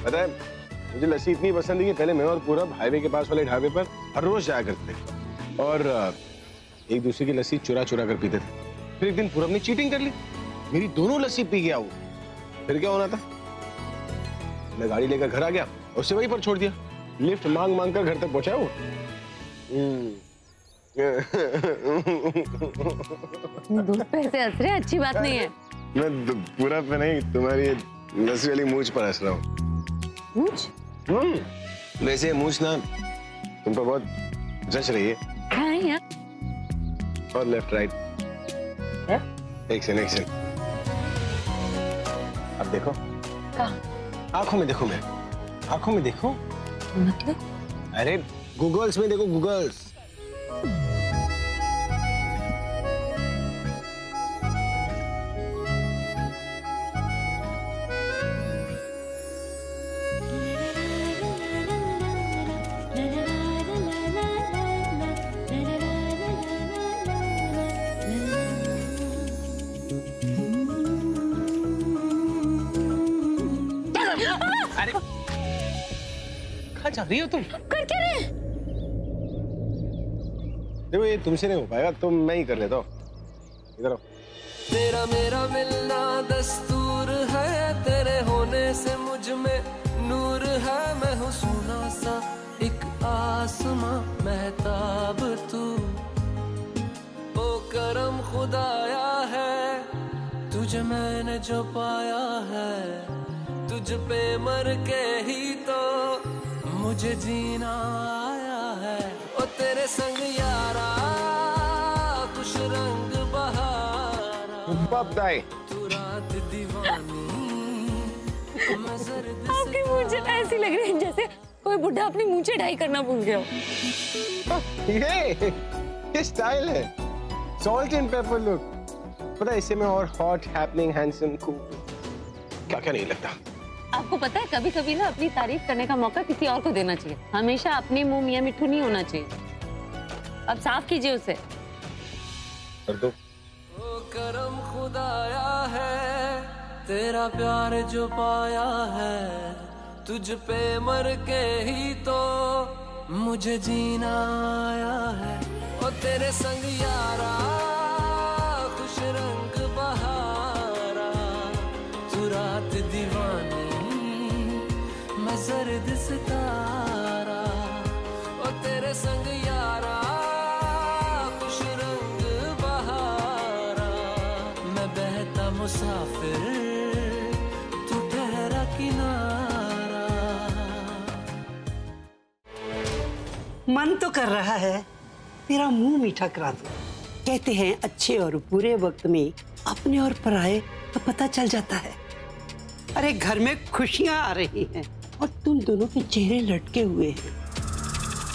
पता है मुझे लस्सी इतनी पसंद है कि पहले मैं और पूरब हाईवे के पास वाले ढाबे पर हर रोज जाया करते थे और एक दूसरे की लस्सी चुरा चुरा कर पीते थे। फिर एक दिन पूरब ने चीटिंग कर ली, मेरी दोनों लस्सी पी गया वो। फिर क्या होना था, मैं गाड़ी लेकर घर आ गया, उसे वहीं पर छोड़ दिया। लिफ्ट मांग मांग कर घर तक पहुंचा वो। दूध पे ऐसे हंस रहे, अच्छी बात नहीं है। मैं पूरा पे नहीं, तुम्हारी लस्सी वाली मूंछ पर हंस रहा हूँ। मूंछ? वैसे मूंछ ना तुम पर बहुत जच रही है। कहाँ है यार? और लेफ्ट राइट। एक्शन। अब देखो। कहाँ? आंखों में देखो, मेरे आंखों में देखो। मतलब? अरे गूगल्स में देखो, गूगल्स। अरे कहाँ जा रही हो तुम? कर क्या रहे? देखो ये तुमसे नहीं हो पाएगा, तुम मैं ही कर लेता हूँ। इधर आओ। तेरा मेरा मिलना दस्तूर है, तेरे होने से मुझ में नूर है। मैं हूँ सोना सा एक आसमां महताब तू, ओ करम खुदाया है तुझे मैंने जो पाया है। तुझ पे मर के ही तो मुझे जीना आया है। ओ तेरे संग यारा खुश रंग बहारा, तू रात दीवानी मैं जर्द से। आपकी मूंछें ऐसी लग रही है जैसे कोई बुढ़ा अपनी मूंछें ढाई करना भूल गया हो। ये स्टाइल है, सॉल्ट एंड पेपर लुक। पता है इससे मैं और हॉट, हैपनिंग, हैंडसम, कूल क्या क्या नहीं लगता। आपको पता है कभी कभी ना अपनी तारीफ करने का मौका किसी और को देना चाहिए, हमेशा अपने मुंह मियां मिट्ठू नहीं होना चाहिए। अब साफ कीजिए उसे। कर दो। ओ करम खुदाया है तेरा प्यार जो पाया है। तुझ पे मर के ही तो मुझे जीना आया है। ओ तेरे संग यारा खुश रंग बहारा, तू रात दीवानी मैं जर्द सितारा। ओ तेरे संग यारा खुश रंग बहारा, मैं बहता मुसाफिर तू ठहरा किनारा। मन तो कर रहा है तेरा मुंह मीठा करा दूं। कहते हैं अच्छे और बुरे वक्त में अपने और पराये तो पता चल जाता है। अरे घर में खुशियां आ रही हैं और तुम दोनों के चेहरे लटके हुए हैं।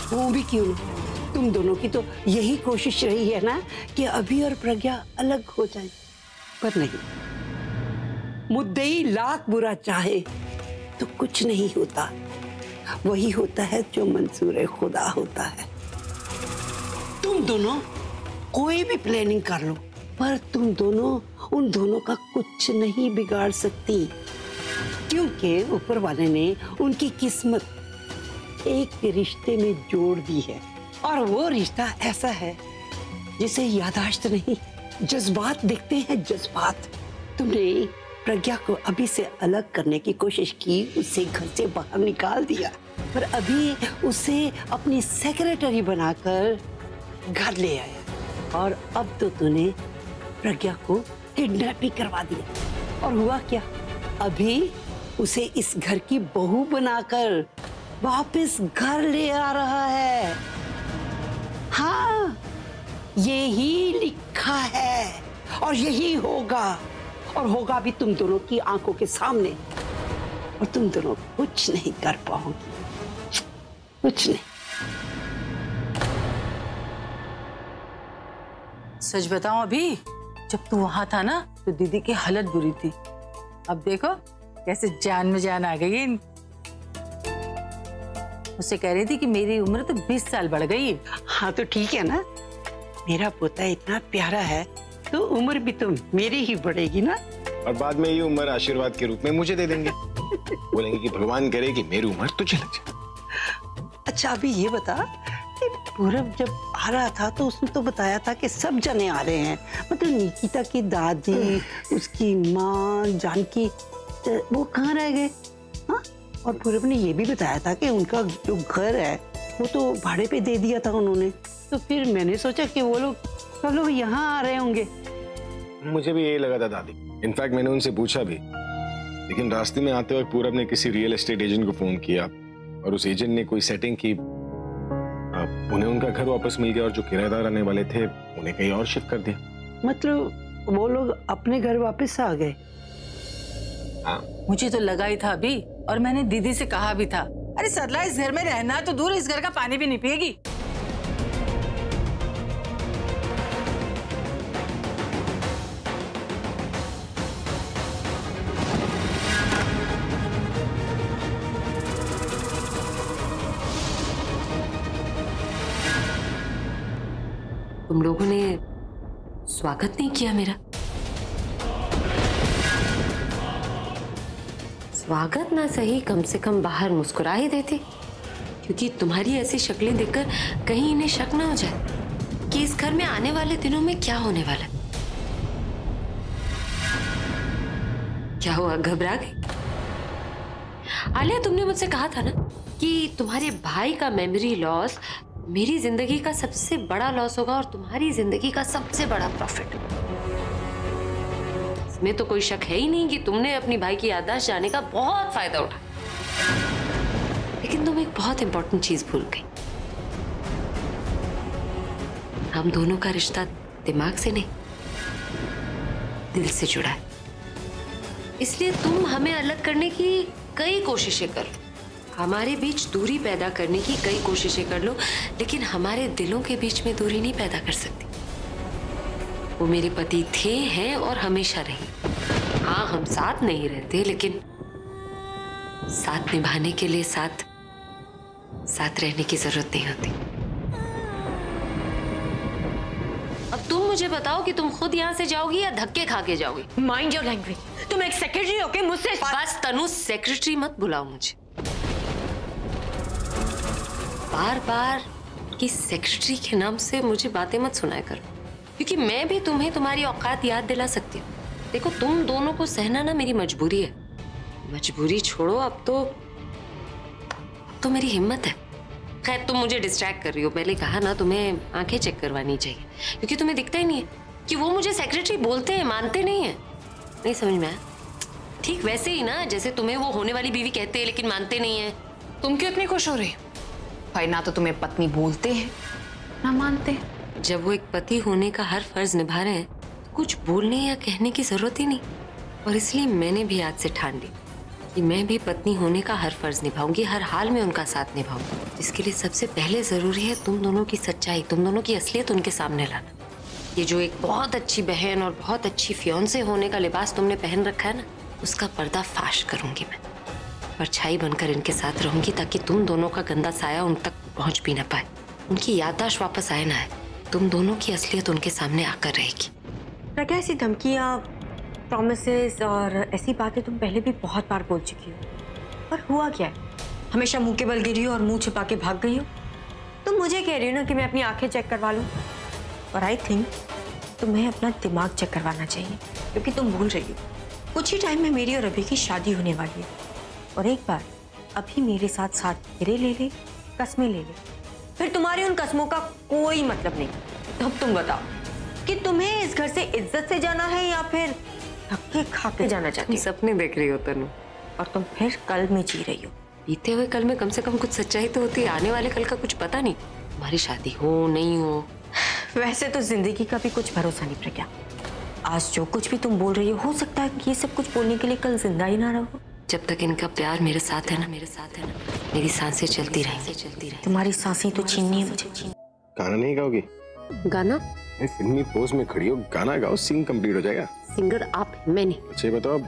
वो भी क्यों? तुम दोनों की तो यही कोशिश रही है ना कि अभी और प्रज्ञा अलग हो जाए, पर नहीं। मुद्दई लाख बुरा चाहे तो कुछ नहीं होता, वही होता है जो मंसूर खुदा होता है। तुम दोनों कोई भी प्लानिंग कर लो, पर तुम दोनों उन दोनों का कुछ नहीं बिगाड़ सकती, क्योंकि ऊपर वाले ने उनकी किस्मत एक रिश्ते में जोड़ दी है। और वो रिश्ता ऐसा है जिसे याददाश्त नहीं, जज्बात दिखते हैं, जज्बात। तुमने प्रज्ञा को अभी से अलग करने की कोशिश की, उसे घर से बाहर निकाल दिया, पर अभी उसे अपनी सेक्रेटरी बनाकर घर ले आया। और अब तो तूने प्रज्ञा को किडनैप करवा दिया। और हुआ क्या? अभी उसे इस घर की बहू बनाकर वापस घर ले आ रहा है। हाँ, यही लिखा है और यही होगा, और होगा भी तुम दोनों की आंखों के सामने। और तुम दोनों कुछ नहीं कर पाओगी, कुछ नहीं। सच बताऊं, अभी जब तू वहां था ना तो दीदी की हालत बुरी थी। अब देखो कैसे जान में जान आ गई है। उससे कह रही थी कि मेरी उम्र तो 20 साल बढ़ गई है। हाँ तो ठीक है ना, मेरा पोता इतना प्यारा है तो उम्र भी तो मेरी ही बढ़ेगी ना। और बाद में ये उम्र आशीर्वाद के रूप में मुझे दे देंगे। बोलेंगे कि भगवान करे कि मेरी उम्र तुझे लग जाए। अच्छा अभी ये बता कि पूरब जब आ रहा था तो उसने तो बताया था कि सब जने आ रहे हैं, मतलब निकिता की दादी, उसकी माँ, जानकी, वो कहाँ रह गए? हाँ, और पूरब ने ये भी बताया था कि उनका जो घर है वो तो भाड़े पे दे दिया था उन्होंने। तो फिर मैंने सोचा कि वो लोग सब लोग यहाँ आ रहे होंगे। मुझे भी यही लगा था दादी। इनफैक्ट मैंने उनसे पूछा भी, लेकिन रास्ते में आते वक्त पूरब ने किसी रियल एस्टेट एजेंट को फोन किया और उस एजेंट ने कोई सेटिंग की। उन्हें उनका घर वापस मिल गया और जो किराएदार आने वाले थे उन्हें कहीं और शिफ्ट कर दिया। मतलब वो लोग अपने घर वापस आ गए? हाँ। मुझे तो लगा ही था अभी, और मैंने दीदी से कहा भी था, अरे सरला इस घर में रहना तो दूर, इस घर का पानी भी नहीं पिएगी। तुम लोगों ने स्वागत नहीं किया मेरा। स्वागत ना सही, कम से कम बाहर मुस्कुरा ही देते, क्योंकि तुम्हारी ऐसी शक्लें देखकर कहीं इन्हें शक ना हो जाए कि इस घर में आने वाले दिनों में क्या होने वाला। क्या हुआ, घबरा गई? आलिया, तुमने मुझसे कहा था ना कि तुम्हारे भाई का मेमोरी लॉस मेरी जिंदगी का सबसे बड़ा लॉस होगा और तुम्हारी जिंदगी का सबसे बड़ा प्रॉफिट। इसमें तो कोई शक है ही नहीं कि तुमने अपनी भाई की याददाश्त जाने का बहुत फायदा उठाया। लेकिन तुम एक बहुत इंपॉर्टेंट चीज भूल गई। हम दोनों का रिश्ता दिमाग से नहीं, दिल से जुड़ा है। इसलिए तुम हमें अलग करने की कई कोशिशें कर लो, हमारे बीच दूरी पैदा करने की कई कोशिशें कर लो, लेकिन हमारे दिलों के बीच में दूरी नहीं पैदा कर सकती। वो मेरे पति थे, हैं और हमेशा रहे। हाँ, हम साथ नहीं रहते, लेकिन साथ निभाने के लिए साथ रहने की जरूरत नहीं होती। अब तुम मुझे बताओ कि तुम खुद यहाँ से जाओगी या धक्के खा के जाओगी? Mind your language. तुम एक सेक्रेटरी हो के मुझसे बस तनु, सेक्रेटरी मत बुलाओ मुझे। बार बार कि सेक्रेटरी के नाम से मुझे बातें मत सुनाया करो, क्योंकि मैं भी तुम्हें तुम्हारी औकात याद दिला सकती हूँ। देखो, तुम दोनों को सहना ना मेरी मजबूरी है। मजबूरी छोड़ो, अब तो मेरी हिम्मत है। खैर, तुम मुझे डिस्ट्रैक्ट कर रही हो। पहले कहा ना, तुम्हें आंखें चेक करवानी चाहिए, क्योंकि तुम्हें दिखता ही नहीं है कि वो मुझे सेक्रेटरी बोलते हैं, मानते नहीं है। नहीं समझ में आया? ठीक वैसे ही ना, जैसे तुम्हें वो होने वाली बीवी कहते हैं लेकिन मानते नहीं है। तुम क्यों इतनी खुश हो रही हो? भाई ना तो तुम्हें पत्नी बोलते हैं ना मानते हैं। जब वो एक पति होने का हर फर्ज निभा रहे हैं तो कुछ बोलने या कहने की जरूरत ही नहीं। और इसलिए मैंने भी आज से ठान ली कि मैं भी पत्नी होने का हर फर्ज निभाऊंगी, हर हाल में उनका साथ निभाऊंगी। इसके लिए सबसे पहले जरूरी है तुम दोनों की सच्चाई, तुम दोनों की असलियत उनके सामने लाना। ये जो एक बहुत अच्छी बहन और बहुत अच्छी फियांसे होने का लिबास तुमने पहन रखा है ना, उसका पर्दा फाश करूंगी मैं। परछाई बनकर इनके साथ रहूंगी ताकि तुम दोनों का गंदा साया उन तक पहुंच भी ना पाए, उनकी याददाश्त वापस आए ना आए। तुम दोनों की असलियत उनके सामने आकर रहेगी। प्रज्ञा, ऐसी धमकियाँ, प्रॉमिसेस और ऐसी बातें तुम पहले भी बहुत बार बोल चुकी हो, पर हुआ क्या है? हमेशा मुंह के बल गिरी हो और मुंह छिपा के भाग गई हो। तुम मुझे कह रही हो ना कि मैं अपनी आंखें चेक करवा लूं, और आई थिंक तुम्हें अपना दिमाग चेक करवाना चाहिए, क्योंकि तुम भूल रही हो कुछ ही टाइम में मेरी और अभी की शादी होने वाली है। और एक बार अभी मेरे साथ साथ फेरे ले ले, कस्में ले ले, फिर तुम्हारी उन कस्मों का कोई मतलब नहीं। तो अब तुम बताओ कि तुम्हें इस घर से इज्जत से जाना है या फिर धक्के खा के जाना चाहती हो? सपने देख रही हो तनु, और तुम फिर कल में जी रही हो। बीते हुए कल में कम से कम कुछ सच्चाई तो होती है, आने वाले कल का कुछ पता नहीं। तुम्हारी शादी हो नहीं हो, वैसे तो जिंदगी का भी कुछ भरोसा नहीं प्रज्ञा। आज जो कुछ भी तुम बोल रही हो सकता है कि ये सब कुछ बोलने के लिए कल जिंदा ही ना रहो। जब तक इनका प्यार मेरे साथ है ना, मेरी सांसें चलती रहेंगी। तुम्हारी सांसें तो छीननी है मुझे। गाना नहीं गाओगी? गाना? फिल्मी पोज में खड़ी हो, गाना गाओ, सीन कंप्लीट हो जाएगा। सिंगर आप, मैं नहीं। अच्छा बताओ, अब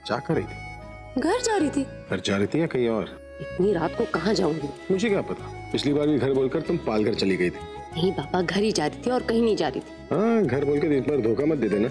क्या कर रही थी? घर जा रही थी। घर जा रही थी या कहीं और? इतनी रात को कहाँ जाऊंगी? मुझे क्या पता, पिछली बार भी घर बोलकर तुम पाल कर चली गई थी। नहीं पापा, घर ही जा रही थी और कहीं नहीं जा रही थी। हाँ, घर बोल के इस बार धोखा मत दे देना।